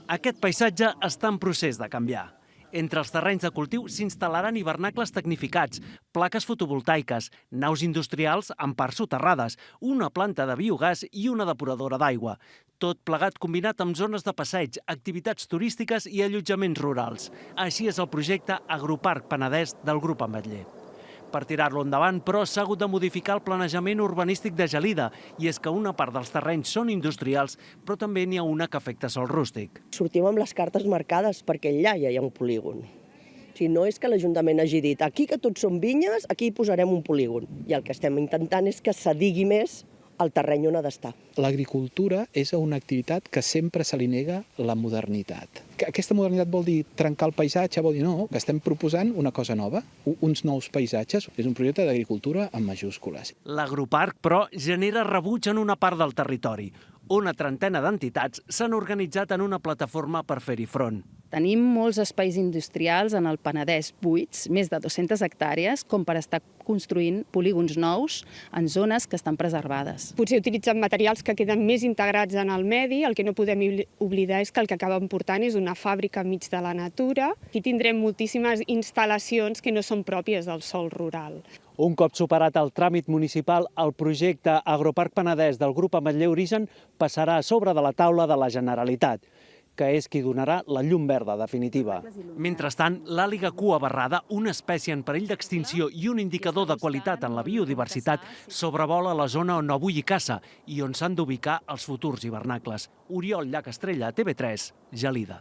Aquest paisatge està en procés de canviar. Entre els terrenys de cultiu s'instal·laran hivernacles tecnificats, plaques fotovoltaiques, naus industrials amb parts soterrades, una planta de biogàs i una depuradora d'aigua. Tot plegat combinat amb zones de passeig, activitats turístiques i allotjaments rurals. Així és el projecte Agroparc Penedès del Grup Ametller. Per tirar-lo endavant, però, s'ha hagut de modificar el planejament urbanístic de Gelida, i és que una part dels terrenys són industrials, però també n'hi ha una que afecta sòl rústic. Sortim amb les cartes marcades perquè allà ja hi ha un polígon. O sigui, no és que l'Ajuntament hagi dit aquí que tots són vinyes, aquí hi posarem un polígon. I el que estem intentant és que s'adigui més el terreny on ha d'estar. L'agricultura és una activitat que sempre se li nega la modernitat. Aquesta modernitat vol dir trencar el paisatge, vol dir no, que estem proposant una cosa nova, uns nous paisatges. És un projecte d'agricultura amb majúscules. L'Agroparc, però, genera rebuig en una part del territori. Una trentena d'entitats s'han organitzat en una plataforma per fer-hi front. Tenim molts espais industrials en el Penedès buits, més de 200 hectàrees, com per estar construint polígons nous en zones que estan preservades. Potser utilitzen materials que queden més integrats en el medi, el que no podem oblidar és que el que acaben portant és una fàbrica enmig de la natura. Aquí tindrem moltíssimes instal·lacions que no són pròpies del sòl rural. Un cop superat el tràmit municipal, el projecte Agroparc Penedès del Grup Ametller Origen passarà a sobre de la taula de la Generalitat, que és qui donarà la llum verda definitiva. Mentrestant, l'àliga cua barrada, una espècie en perill d'extinció i un indicador de qualitat en la biodiversitat, sobrevola la zona on avui hi caça i on s'han d'ubicar els futurs hivernacles. Oriol Llach Estrella, TV3, Gelida.